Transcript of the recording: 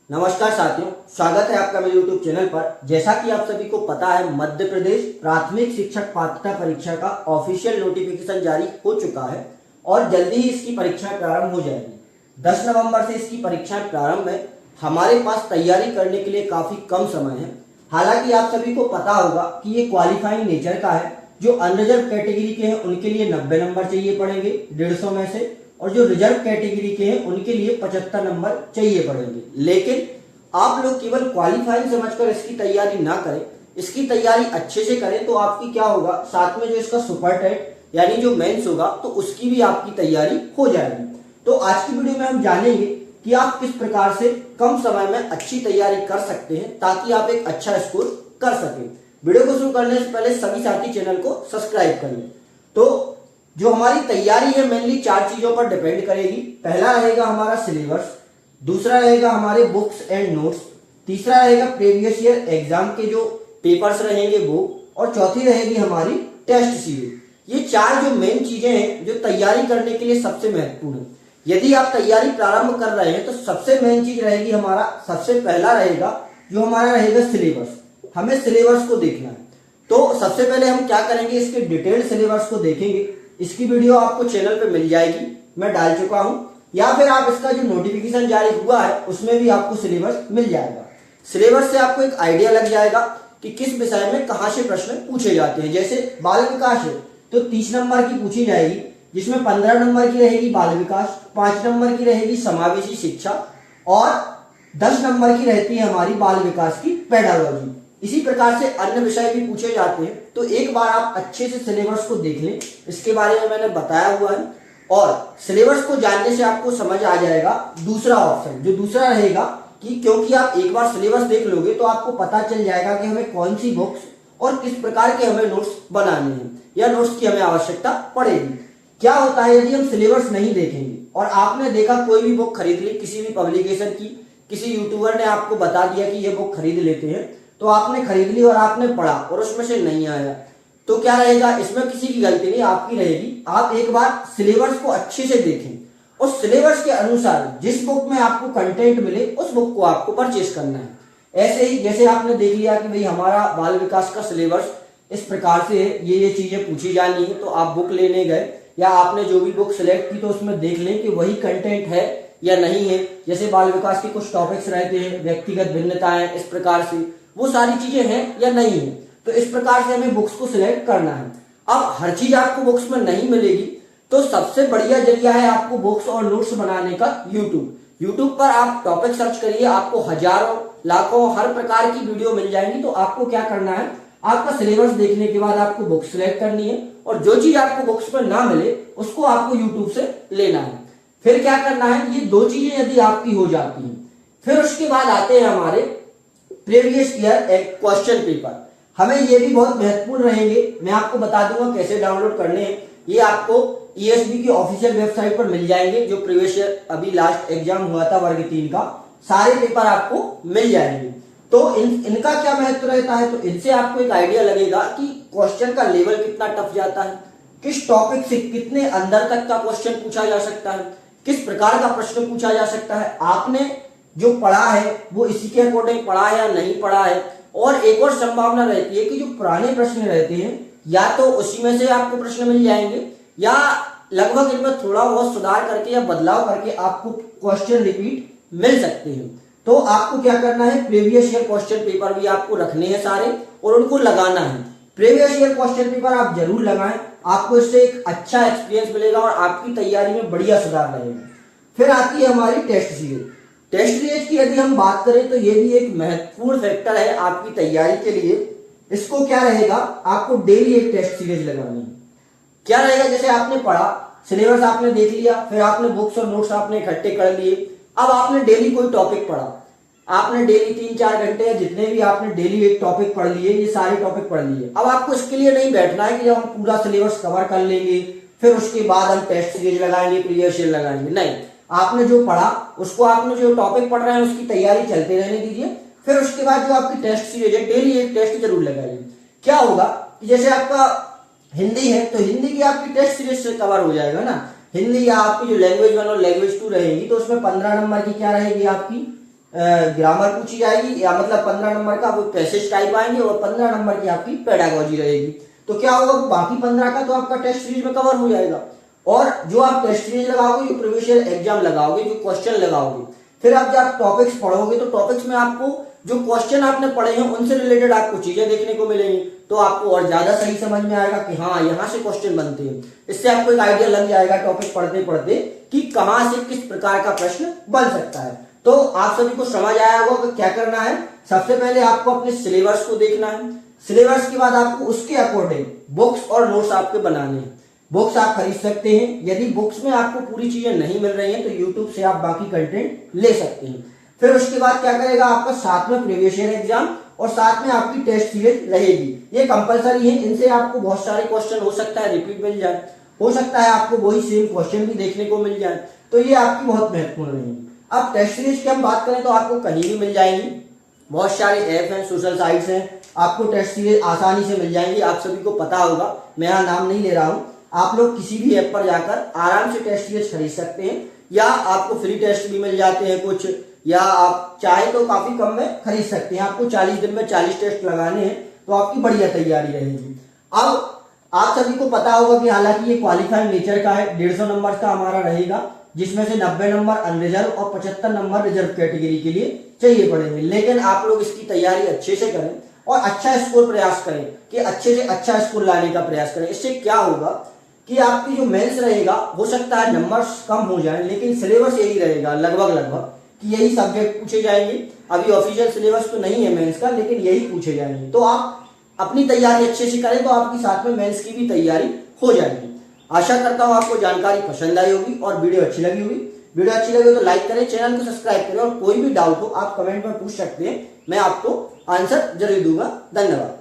नमस्कार साथियों, स्वागत है आपका मेरे YouTube चैनल पर। जैसा कि आप सभी को पता है, मध्य प्रदेश प्राथमिक शिक्षक पात्रता परीक्षा का ऑफिशियल नोटिफिकेशन जारी हो चुका है और जल्दी ही इसकी परीक्षा प्रारंभ हो जाएगी। 10 नवंबर से इसकी परीक्षा प्रारंभ है। हमारे पास तैयारी करने के लिए काफी कम समय है। हालांकि आप सभी को पता होगा कि ये क्वालिफाइंग नेचर का है। जो अनरिजर्व कैटेगरी के हैं उनके लिए 90 नंबर चाहिए पड़ेंगे 150 में से, और जो रिजर्व कैटेगरी के हैं उनके लिए 75 नंबर चाहिए पड़ेंगे। लेकिन आप लोग केवल क्वालिफाइंग समझकर इसकी तैयारी ना करें, इसकी तैयारी अच्छे से करें तो आपकी क्या होगा, साथ में जो इसका सुपर टेट यानी जो मेंस होगा तो उसकी भी आपकी तैयारी हो जाएगी। तो आज की वीडियो में हम जानेंगे कि आप किस प्रकार से कम समय में अच्छी तैयारी कर सकते हैं ताकि आप एक अच्छा स्कोर कर सकें। वीडियो को शुरू करने से पहले सभी साथी चैनल को सब्सक्राइब कर लें। तो जो हमारी तैयारी है मेनली 4 चीजों पर डिपेंड करेगी। पहला रहेगा हमारा सिलेबस, दूसरा रहेगा हमारे बुक्स एंड नोट्स, तीसरा रहेगा प्रीवियस ईयर एग्जाम के जो पेपर्स रहेंगे वो, और चौथी रहेगी हमारी टेस्ट सीरीज। ये 4 जो मेन चीजें हैं जो तैयारी करने के लिए सबसे महत्वपूर्ण है। यदि आप तैयारी प्रारंभ कर रहे हैं तो सबसे मेन चीज रहेगी हमारा, सबसे पहला रहेगा जो हमारा रहेगा सिलेबस। हमें सिलेबस को देखना है। तो सबसे पहले हम क्या करेंगे, इसके डिटेल्ड सिलेबस को देखेंगे। इसकी वीडियो आपको चैनल पे मिल जाएगी, मैं डाल चुका हूं, या फिर आप इसका जो नोटिफिकेशन जारी हुआ है उसमें भी आपको सिलेबस मिल जाएगा। सिलेबस से आपको एक आइडिया लग जाएगा कि किस विषय में कहां से प्रश्न पूछे जाते हैं। जैसे बाल विकास है तो 30 नंबर की पूछी जाएगी, जिसमें 15 नंबर की रहेगी बाल विकास, 5 नंबर की रहेगी समावेशी शिक्षा और 10 नंबर की रहती है हमारी बाल विकास की पेडागोजी। इसी प्रकार से अन्य विषय भी पूछे जाते हैं। तो एक बार आप अच्छे से सिलेबस को देख लें, इसके बारे में मैंने बताया हुआ है, और सिलेबस को जानने से आपको समझ आ जाएगा दूसरा ऑप्शन। जो दूसरा रहेगा कि क्योंकि आप एक बार सिलेबस देख लोगे तो आपको पता चल जाएगा कि हमें कौन सी बुक्स और किस प्रकार के हमें नोट्स बनाने हैं या नोट्स की हमें आवश्यकता पड़ेगी। क्या होता है यदि हम सिलेबस नहीं देखेंगे और आपने देखा कोई भी बुक खरीद ली किसी भी पब्लिकेशन की, किसी यूट्यूबर ने आपको बता दिया कि ये बुक खरीद लेते हैं, तो आपने खरीद ली और आपने पढ़ा और उसमें से नहीं आया, तो क्या रहेगा, इसमें किसी की गलती नहीं आपकी रहेगी। आप एक बार सिलेबस को अच्छे से देखें और सिलेबस के अनुसार जिस बुक में आपको कंटेंट मिले उस बुक को आपको परचेस करना है। ऐसे ही जैसे आपने देख लिया कि भाई हमारा बाल विकास का सिलेबस इस प्रकार से है, ये चीजें पूछी जानी है, तो आप बुक लेने गए या आपने जो भी बुक सिलेक्ट की तो उसमें देख लें कि वही कंटेंट है या नहीं है। जैसे बाल विकास के कुछ टॉपिक्स रहते हैं, व्यक्तिगत भिन्नताएं, इस प्रकार से वो सारी चीजें हैं या नहीं है। तो इस प्रकार से हमें बुक्स को सिलेक्ट करना है। अब हर चीज आपको बुक्स में नहीं मिलेगी, तो सबसे बढ़िया जरिया है आपको बुक्स और नोट्स बनाने का यूट्यूब पर आप टॉपिक सर्च करिए, आपको हजारों लाखों हर प्रकार की वीडियो मिल जाएंगी। तो आपको क्या करना है, आपका सिलेबस देखने के बाद आपको बुक सिलेक्ट करनी है, और जो चीज आपको बुक्स पर ना मिले उसको आपको यूट्यूब से लेना है। फिर क्या करना है, ये 2 चीजें यदि आपकी हो जाती हैं, फिर उसके बाद आते हैं हमारे प्रीवियस ईयर एक क्वेश्चन पेपर। हमें ये भी बहुत महत्वपूर्ण रहेंगे, मैं आपको बता दूंगा कैसे डाउनलोड करने हैं। ये आपको ईएसबी की ऑफिशियल वेबसाइट पर मिल जाएंगे। जो प्रीवियस ईयर अभी लास्ट एग्जाम हुआ था वर्ग 3 का, सारे पेपर आपको मिल जाएंगे। तो इनका क्या महत्व रहता है, तो इनसे आपको एक आइडिया लगेगा कि क्वेश्चन का लेवल कितना टफ जाता है, किस टॉपिक से कितने अंदर तक का क्वेश्चन पूछा जा सकता है, किस प्रकार का प्रश्न पूछा जा सकता है, आपने जो पढ़ा है वो इसी के अकॉर्डिंग पढ़ा है या नहीं पढ़ा है। और एक और संभावना रहती है कि जो पुराने प्रश्न रहते हैं या तो उसी में से आपको प्रश्न मिल जाएंगे या लगभग इनमें थोड़ा बहुत सुधार करके या बदलाव करके आपको क्वेश्चन रिपीट मिल सकते हैं। तो आपको क्या करना है, प्रीवियस ईयर क्वेश्चन पेपर भी आपको रखने हैं सारे और उनको लगाना है। प्रीवियस ईयर क्वेश्चन पेपर आप जरूर लगाएं, आपको इससे एक अच्छा एक्सपीरियंस मिलेगा और आपकी तैयारी में बढ़िया सुधार रहेगा। फिर आती है हमारी टेस्ट सीरीज। टेस्ट सीरीज की यदि हम बात करें तो ये भी एक महत्वपूर्ण फैक्टर है आपकी तैयारी के लिए। इसको क्या रहेगा, आपको डेली एक टेस्ट सीरीज लगानी है। क्या रहेगा, जैसे आपने पढ़ा, सिलेबस आपने देख लिया, फिर आपने बुक्स और नोट्स आपने इकट्ठे कर लिए। अब आपने डेली कोई टॉपिक पढ़ा, आपने डेली 3-4 घंटे या जितने भी आपने डेली एक टॉपिक पढ़ लिए, ये सारे टॉपिक पढ़ लिए। अब आपको इसके लिए नहीं बैठना है कि जब हम पूरा सिलेबस कवर कर लेंगे फिर उसके बाद हम टेस्ट सीरीज लगाएंगे, प्रीवियस ईयर लगाएंगे, नहीं। आपने जो पढ़ा उसको, आपने जो टॉपिक पढ़ रहे हैं उसकी तैयारी चलते रहने दीजिए। फिर उसके बाद जो आपकी टेस्ट सीरीज है, डेली एक टेस्ट जरूर लगाइए। क्या होगा कि जैसे आपका हिंदी है तो हिंदी की आपकी टेस्ट सीरीज से कवर हो जाएगा ना। हिंदी या आपकी जो लैंग्वेज 1 और लैंग्वेज 2 रहेगी तो उसमें 15 नंबर की क्या रहेगी आपकी ग्रामर पूछी जाएगी, या मतलब 15 नंबर का वो पैसेज टाइप आएंगे और 15 नंबर की आपकी पेडागोजी रहेगी। तो क्या होगा, बाकी 15 का तो आपका टेस्ट सीरीज में कवर हो जाएगा। और जो आप टेस्ट सीरीज लगाओगे, जो प्रीवियस ईयर एग्जाम लगाओगे, जो क्वेश्चन लगाओगे, फिर आप जब टॉपिक्स पढ़ोगे तो टॉपिक्स में आपको जो क्वेश्चन आपने पढ़े हैं उनसे रिलेटेड आपको चीजें देखने को मिलेंगी, तो आपको और ज्यादा सही समझ में आएगा कि हाँ यहाँ से क्वेश्चन बनते हैं। इससे आपको एक आइडिया लग जाएगा टॉपिक पढ़ते पढ़ते कि कहां से किस प्रकार का प्रश्न बन सकता है। तो आप सभी को समझ आया होगा कि क्या करना है। सबसे पहले आपको अपने सिलेबस को देखना है। सिलेबस के बाद आपको उसके अकॉर्डिंग बुक्स और नोट्स आपके बनाने हैं। बुक्स आप खरीद सकते हैं, यदि बुक्स में आपको पूरी चीजें नहीं मिल रही हैं तो यूट्यूब से आप बाकी कंटेंट ले सकते हैं। फिर उसके बाद क्या करेगा, आपका साथ में प्रीवियस ईयर एग्जाम और साथ में आपकी टेस्ट सीरीज रहेगी, ये कंपलसरी है। इनसे आपको बहुत सारे क्वेश्चन हो सकता है रिपीट मिल जाए, हो सकता है आपको वही सेम क्वेश्चन भी देखने को मिल जाए, तो ये आपकी बहुत महत्वपूर्ण रहेगी। अब टेस्ट सीरीज की हम बात करें तो आपको कहीं भी मिल जाएंगी, बहुत सारे ऐप हैं, सोशल साइट्स हैं, आपको टेस्ट सीरीज आसानी से मिल जाएंगी। आप सभी को पता होगा, मैं यहाँ नाम नहीं ले रहा हूँ, आप लोग किसी भी ऐप पर जाकर आराम से टेस्ट सीरीज खरीद सकते हैं, या आपको फ्री टेस्ट भी मिल जाते हैं कुछ, या आप चाहे तो काफी कम में खरीद सकते हैं। आपको 40 दिन में 40 टेस्ट लगाने हैं तो आपकी बढ़िया तैयारी रहेगी। अब आप सभी को पता होगा कि हालांकि ये क्वालिफाइड नेचर का है, 150 नंबर का हमारा रहेगा, जिसमें से 90 नंबर अनरिजर्व और 75 नंबर रिजर्व कैटेगरी के लिए चाहिए पड़ेंगे। लेकिन आप लोग इसकी तैयारी अच्छे से करें और अच्छा स्कोर प्रयास करें कि अच्छे से अच्छा स्कोर लाने का प्रयास करें। इससे क्या होगा कि आपकी जो मेंस रहेगा, हो सकता है नंबर्स कम हो जाए, लेकिन सिलेबस यही रहेगा लगभग कि यही सब्जेक्ट पूछे जाएंगे। अभी ऑफिशियल सिलेबस तो नहीं है मेंस का, लेकिन यही पूछे जाएंगे। तो आप अपनी तैयारी अच्छे से करें तो आपकी साथ में मेंस की भी तैयारी हो जाएगी। आशा करता हूं आपको जानकारी पसंद आई होगी और वीडियो अच्छी लगी होगी। वीडियो अच्छी लगी हो तो लाइक करें, चैनल को सब्सक्राइब करें, और कोई भी डाउट हो आप कमेंट में पूछ सकते हैं, मैं आपको आंसर जरूर दूंगा। धन्यवाद।